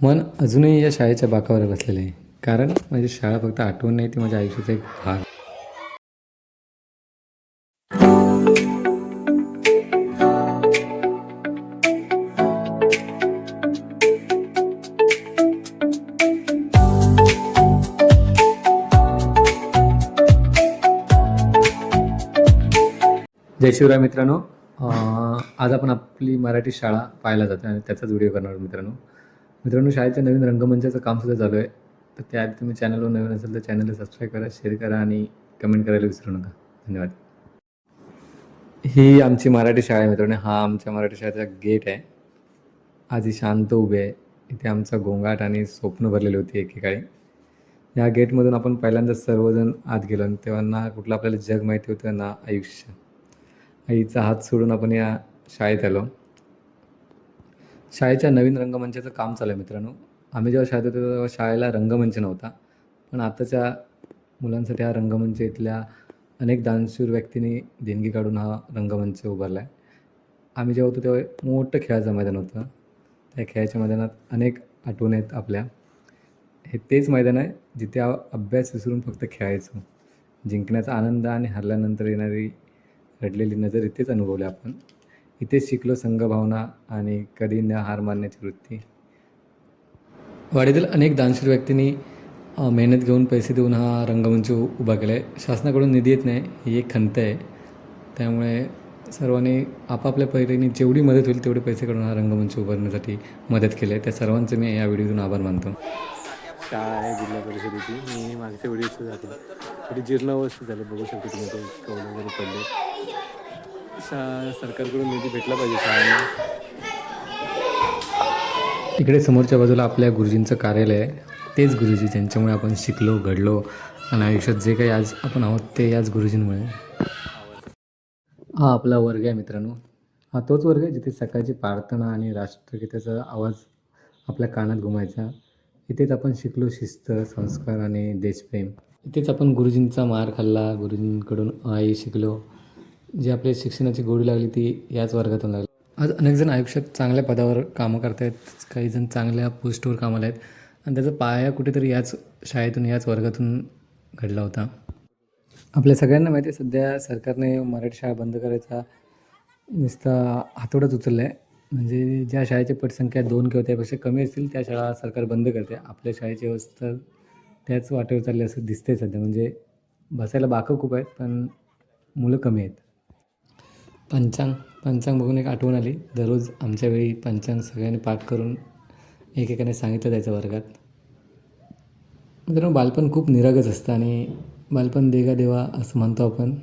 मन अजूनही या शाळेच्या बाकावर बसलेलं आहे. कारण माझी शाळा फक्त आठवण नाही, ती माझ्या आयुष्याचा एक भाग. जय शिवराय मित्रांनो. आज आपण आपली मराठी शाळा पाहायला जातो आणि त्याचाच व्हिडिओ करणार आहोत मित्रांनो. शाळेच्या नवीन रंगमंचाचं कामसुद्धा चालू आहे. तर त्याआधी तुम्ही चॅनलवर नवीन असेल तर चॅनलला सबस्क्राईब करा, शेअर करा आणि कमेंट करायला विसरू नका. धन्यवाद. ही आमची मराठी शाळा आहे मित्रांनो. हा आमच्या मराठी शाळेचा गेट आहे. आज ही शांत उभी आहे. इथे आमचा गोंगाट आणि स्वप्न भरलेली होती एकेकाळी. या गेटमधून आपण पहिल्यांदा सर्वजण आत गेलो आणि तेव्हा ना कुठलं आपल्याला जग माहिती होतं ना आयुष्य. आईचा हात सोडून आपण या शाळेत आलो. शाळेच्या नवीन रंगमंचाचं काम चालू आहे मित्रांनो. आम्ही जेव्हा शाळेत होतो तेव्हा शाळेला रंगमंच नव्हता. पण आताच्या मुलांसाठी हा रंगमंच इथल्या अनेक दानशूर व्यक्तींनी देणगी काढून हा रंगमंच उभारला आहे. आम्ही जेव्हा होतो तेव्हा मोठं खेळाचं मैदान होतं. त्या खेळाच्या मैदानात अनेक आठवणी आहेत आपल्या. हे तेच मैदान आहे जिथे अभ्यास विसरून फक्त खेळायचो. जिंकण्याचा आनंद आणि हरल्यानंतर येणारी रडलेली नजर इथेच अनुभवली आपण. इथेच शिकलो संघभावना आणि कधी न हार मानण्याची वृत्ती. वाडीतील अनेक दानशूर व्यक्तींनी मेहनत घेऊन पैसे देऊन हा रंगमंच उभा केला आहे. शासनाकडून निधी येत नाही ही एक खंत आहे. त्यामुळे सर्वांनी आपापल्या परीने जेवढी मदत होईल तेवढे पैसे काढून हा रंगमंच उभारण्यासाठी मदत केली आहे. त्या सर्वांचे मी या व्हिडिओतून आभार मानतो. शाळा आहे जिल्हा परिषदेची. मी मागच्या व्हिडिओ दाखवलं. थोडी जीर्णावस्था झाली, बघू शकतो तुम्ही ते कौल वगैरे पडले. सरकारकडून निधी भेटला पाहिजे शाळांना. इकडे समोरच्या बाजूला आपल्या गुरुजींचं कार्यालय आहे. तेच गुरुजी ज्यांच्यामुळे आपण शिकलो, घडलो आणि आयुष्यात जे काही आज आपण आहोत ते याच गुरुजींमुळे. हा आपला वर्ग आहे मित्रांनो. हा तोच वर्ग आहे जिथे सकाळची प्रार्थना आणि राष्ट्रगीताचा आवाज आपल्या कानात घुमायचा. इथेच आपण शिकलो शिस्त, संस्कार आणि देशप्रेम. इथेच आपण गुरुजींचा मार खाल्ला, गुरुजींकडून आई शिकलो. जी आपल्या शिक्षणाची गोडी लागली ती याच वर्गातून लागली. आज अनेक जण आयुष्यात चांगल्या पदावर कामं करत आहेत. काही जण चांगल्या पोस्टवर कामाला आहेत आणि त्याचा पाया कुठेतरी याच शाळेतून याच वर्गातून घडला होता. आपल्या सगळ्यांना माहिती आहे सध्या सरकारने मराठी शाळा बंद करायचा नुसता हातोडाच उचलला आहे. म्हणजे ज्या शाळेची पटसंख्या 2 किंवा त्यापेक्षा कमी असतील त्या शाळा सरकार बंद करते. आपल्या शाळेची अवस्था त्याच वाटेवर चालली असं दिसतंय सध्या. म्हणजे बसायला बाकं खूप आहेत पण मुलं कमी आहेत. पंचांग बघून एक आठवण आली. दररोज आमच्या वेळी पंचांग सगळ्यांनी पाठ करून एकेकाने सांगितलं जायचं वर्गात. मित्रांनो, बालपण खूप निरागस असतं आणि बालपण देगा देवा असं म्हणतो आपण.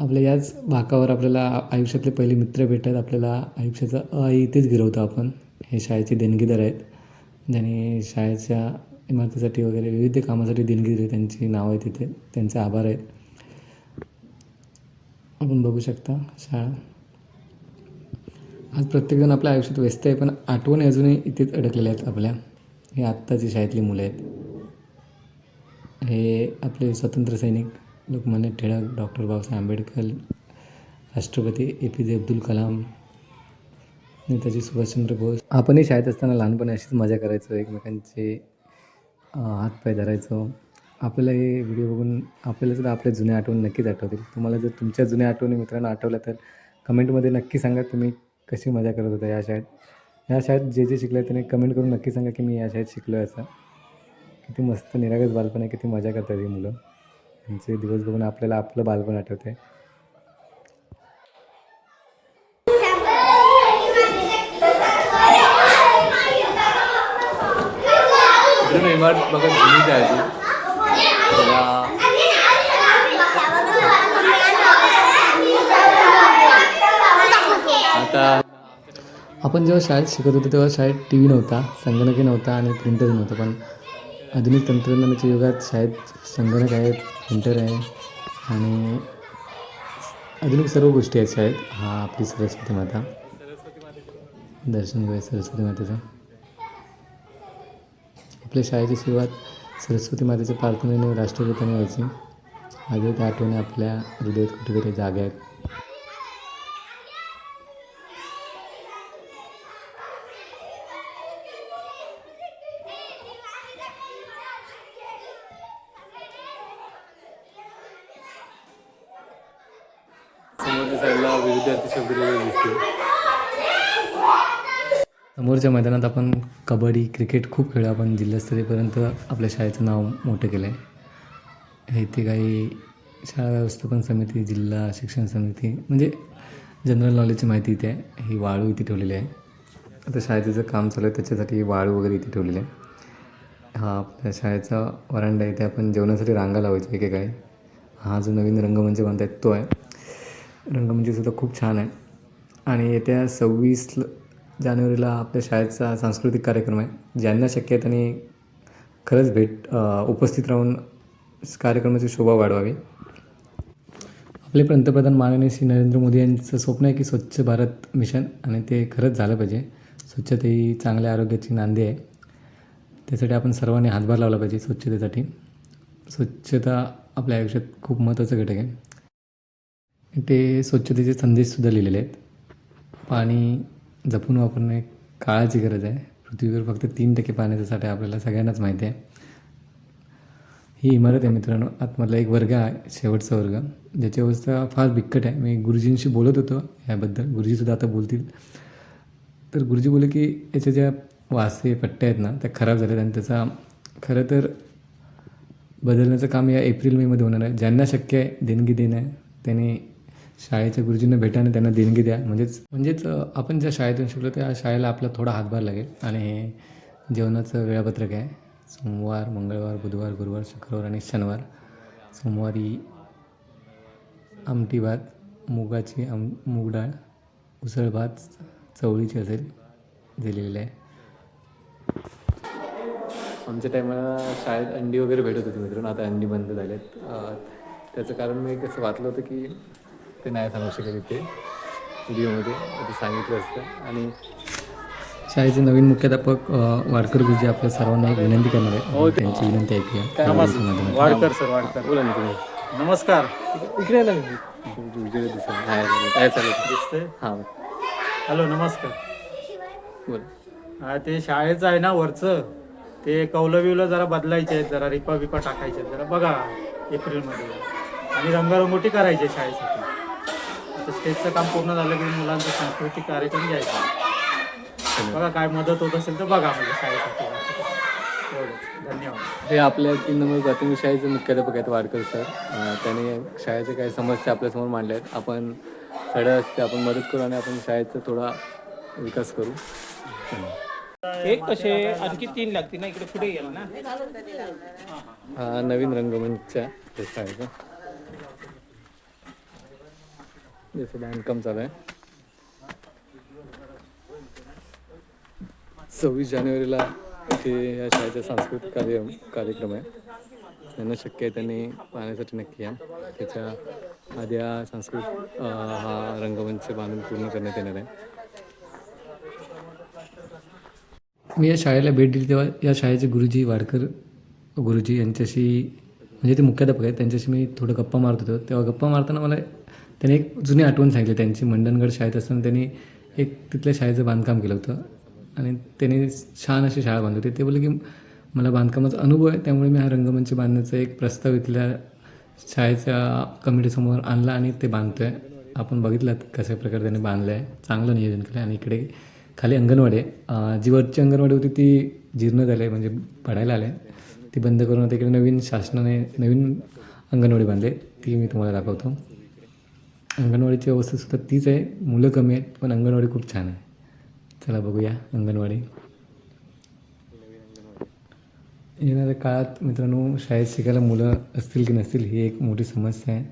आपल्या याच बाकावर आपल्याला आयुष्यातले पहिले मित्र भेटतात. आपल्याला आयुष्याचा इथेच गिरवतो आपण. हे शाळेचे देणगीदार आहेत ज्यांनी शाळेच्या इमारतीसाठी वगैरे विविध कामासाठी देणगी दिली. त्यांची नावं आहेत तिथे. त्यांचे आभार आहेत. आपण बघू शकता शाळा. आज प्रत्येकजण आपल्या आयुष्यात व्यस्त आहे पण आठवणी अजूनही इथेच अडकलेल्या आहेत आपल्या. हे आत्ताची शाळेतली मुलं आहेत. हे आपले स्वतंत्र सैनिक लोकमान्य टिळक, डॉक्टर बाबासाहेब आंबेडकर, राष्ट्रपती APJ अब्दुल कलाम, नेताजी सुभाषचंद्र बोस. आपणही शाळेत असताना लहानपणी अशीच मजा करायचो. एकमेकांचे हातपाय धरायचो. आपल्याला हे व्हिडिओ बघून आपल्यालासुद्धा आपल्या जुन्या आठवणी नक्कीच आठवतील. तुम्हाला जर तुमच्या जुन्या आठवणी मित्रांनो आठवल्या तर कमेंटमध्ये नक्की सांगा तुम्ही कशी मजा करत होता या शाळेत. या शाळेत जे शिकले त्याने कमेंट करून नक्की सांगा की मी या शाळेत शिकलो आहे असं. किती मस्त निरागस बालपण आहे, किती मजा करतात ही मुलं. त्यांचे दिवस बघून आपल्याला आपलं बालपण आठवतं आहे. इमारत बघा जुनीच आहे. आता आपण जेव्हा शाळेत शिकत होतो तेव्हा शाळेत TV नव्हता, संगणकही नव्हता आणि प्रिंटर नव्हतं. पण आधुनिक तंत्रज्ञानाच्या युगात शाळेत संगणक आहे, प्रिंटर आहे आणि आधुनिक सर्व गोष्टी आहेत शाळेत. हा आपली सरस्वती माता. दर्शन घेऊया सरस्वती मातेचं. आपल्या शाळेची सुरुवात सरस्वती मातेच्या प्रार्थनेने राष्ट्रगीताने व्हायची. आजही त्या आठवणी आपल्या हृदयात कुठेतरी जागा आहेत. त्या साईडला विद्यार्थी शब्द दिसते. समोरच्या मैदानात आपण कबड्डी क्रिकेट खूप खेळलो. आपण जिल्हास्तरीयपर्यंत आपल्या शाळेचं नाव मोठं केलं आहे. इथे काही शाळा व्यवस्थापन समिती, जिल्हा शिक्षण समिती म्हणजे जनरल नॉलेजची माहिती इथे आहे. ही वाळू इथे ठेवलेली आहे. आता शाळेचं जे काम चालू आहे त्याच्यासाठी वाळू वगैरे इथे ठेवलेली आहे. हा आपल्या शाळेचा वरांडा इथे आपण जेवणासाठी रांगा लावायची एकेक आहे. हा जो नवीन रंगमंच बांधतायत तो आहे. रंगमंचसुद्धा खूप छान आहे. आणि येत्या 26 जानेवारीला आपल्या शाळेचा सांस्कृतिक कार्यक्रम आहे. ज्यांना शक्य आहे त्यांनी खरंच उपस्थित राहून कार्यक्रमाची शोभा वाढवावी. आपले पंतप्रधान माननीय श्री नरेंद्र मोदी यांचं स्वप्न आहे की स्वच्छ भारत मिशन, आणि ते खरंच झालं पाहिजे. स्वच्छता ही चांगल्या आरोग्याची नांदी आहे. त्यासाठी आपण सर्वांनी हातभार लावला पाहिजे स्वच्छतेसाठी. स्वच्छता आपल्या आयुष्यात खूप महत्त्वाचा घटक आहे. ते स्वच्छतेचे संदेशसुद्धा लिहिलेले आहेत. पाणी जपून वापरणे काळाची गरज आहे. पृथ्वीवर फक्त 3% पाण्याचा साठा आपल्याला सगळ्यांनाच माहिती आहे. ही इमारत आहे मित्रांनो, आतमधला एक वर्ग आहे, शेवटचा वर्ग, ज्याची अवस्था फार बिकट आहे. मी गुरुजींशी बोलत होतो याबद्दल. गुरुजीसुद्धा आता बोलतील. तर गुरुजी बोलले की याच्या ज्या वासे पट्ट्या आहेत ना त्या खराब झाल्यात आणि त्याचा खरं तर बदलण्याचं काम या एप्रिल मेमध्ये होणार आहे. ज्यांना शक्य आहे देणगी देणं आहे त्यांनी शाळेच्या गुरुजींना भेटा आणि त्यांना देणगी द्या. म्हणजेच आपण ज्या शाळेतून शिकलो त्या शाळेला आपला थोडा हातभार लागेल. आणि हे जेवणाचं वेळापत्रक आहे. सोमवार, मंगळवार, बुधवार, गुरुवार, शुक्रवार आणि शनिवार. सोमवारी आमटी भात, मुगाची मूग डाळ, उसळ भात चवळीची असेल दिलेली आहे. आमच्या टायमाला शाळेत अंडी वगैरे भेटत होती मित्रांनो. आता अंडी बंद झालेत. त्याचं कारण मी कसं वाचलं होतं की ते नाही सांगू शकत इथे व्हिडिओमध्ये, ते सांगितलं असतं. आणि शाळेचे नवीन मुख्याध्यापक वाडकर गुरुजी आपल्या सर्वांना एक विनंती करणार आहे. त्यांची विनंती ऐकूया. वाडकर सर, बोला ना तुम्ही. नमस्कार. इकडे आला काय चालेल दिसतंय? हां हॅलो, नमस्कार. बोला. ते शाळेचं आहे ना वरचं, ते कौलविवलं जरा बदलायचे आहेत, जरा रिपा बिपा टाकायचे आहेत, जरा बघा एप्रिलमध्ये. आणि रंगरंगोटी करायची आहे शाळेसाठी. आता स्टेजचं काम पूर्ण झालं की मुलांचा सांस्कृतिक कार्यक्रम घ्यायचा. बघा काय मदत होत असेल तर बघा म्हणजे शाळेसाठी. धन्यवाद. हे आपल्या 3 नंबर प्राथमिक शाळेचे मुख्याध्यापक आहेत वाडकर सर. त्याने शाळेच्या काही समस्या आपल्यासमोर मांडल्या आहेत. आपण सगळ्या असते आपण मदत करू आणि आपण शाळेचा थोडा विकास करू. एक कसे आणखी 3 लागतील ना, इकडे पुढे गेला ना. हा नवीन रंगमंचच्या शाळेचा जसं बांधकाम चालू आहे. 26 जानेवारीला इथे या शाळेचा सांस्कृतिक कार्यक्रम आहे. ज्यांना शक्य आहे त्यांनी पाहण्यासाठी नक्की या. त्याच्या आधी हा रंगमंच बांधून पूर्ण करण्यात येणार आहे. मी या शाळेला भेट दिली तेव्हा या शाळेचे गुरुजी वाडकर गुरुजी यांच्याशी म्हणजे ते मुख्याध्यापक आहेत, त्यांच्याशी मी थोडं गप्पा मारत होतो. तेव्हा गप्पा मारताना मला त्यांनी एक जुनी आठवण सांगितली. त्यांची मंडणगड शाळेत असताना त्यांनी एक तिथल्या शाळेचं बांधकाम केलं होतं आणि त्यांनी छान अशी शाळा बांधली होती. ते बोलले की मला बांधकामाचा अनुभव आहे, त्यामुळे मी हा रंगमंच बांधण्याचा एक प्रस्ताव इथल्या शाळेच्या कमिटीसमोर आणला आणि ते बांधतो आहे. आपण बघितलं कशा प्रकारे त्यांनी बांधलं आहे. चांगलं नियोजन केलं आहे. आणि इकडे खाली अंगणवाडी आहे. जी वरची अंगणवाडी होती ती जीर्ण झाली आहे, म्हणजे पडायला आले. ती बंद करून आता इकडे नवीन शासनाने नवीन अंगणवाडी बांधली. ती मी तुम्हाला दाखवतो. अंगणवाडीची अवस्थासुद्धा तीच आहे. मुलं कमी आहेत पण अंगणवाडी खूप छान आहे. चला बघूया अंगणवाडी. येणाऱ्या काळात मित्रांनो शाळेत शिकायला मुलं असतील की नसतील ही एक मोठी समस्या आहे.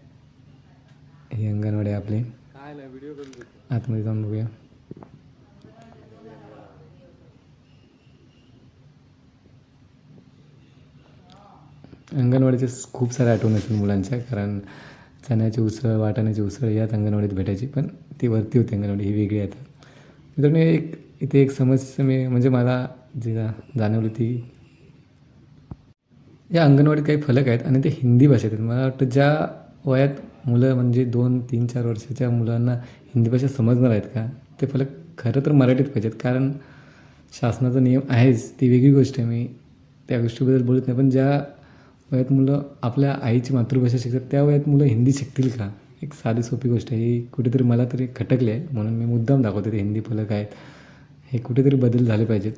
ही अंगणवाडी आपली आतमध्ये जाऊन बघूया. अंगणवाडीचे खूप साऱ्या आठवणी असतील मुलांच्या, कारण चण्याची उसळ, वाटाण्याची उसळ याच अंगणवाडीत भेटायची. पण ती वरती होती अंगणवाडी, ही वेगळी आता. मित्रांनो इथे एक समस्या म्हणजे मला जी जाणवली ती या अंगणवाडीत काही फलक आहेत आणि ते हिंदी भाषेत आहेत. मला वाटतं ज्या वयात मुलं म्हणजे 2, 3, 4 वर्षाच्या मुलांना हिंदी भाषा समजणार आहेत का, ते फलक खरं तर मराठीत पाहिजेत. कारण शासनाचा नियम आहेच, ती वेगळी गोष्ट आहे, मी त्या गोष्टीबद्दल बोलत नाही. पण ज्या वयात मुलं आपल्या आईची मातृभाषा शिकतात त्या वयात मुलं हिंदी शिकतील का एक साधी सोपी गोष्ट आहे, ही कुठेतरी मला तरी खटकली आहे, म्हणून मी मुद्दाम दाखवते ते हिंदी फलक आहेत, हे कुठेतरी बदल झाले पाहिजेत.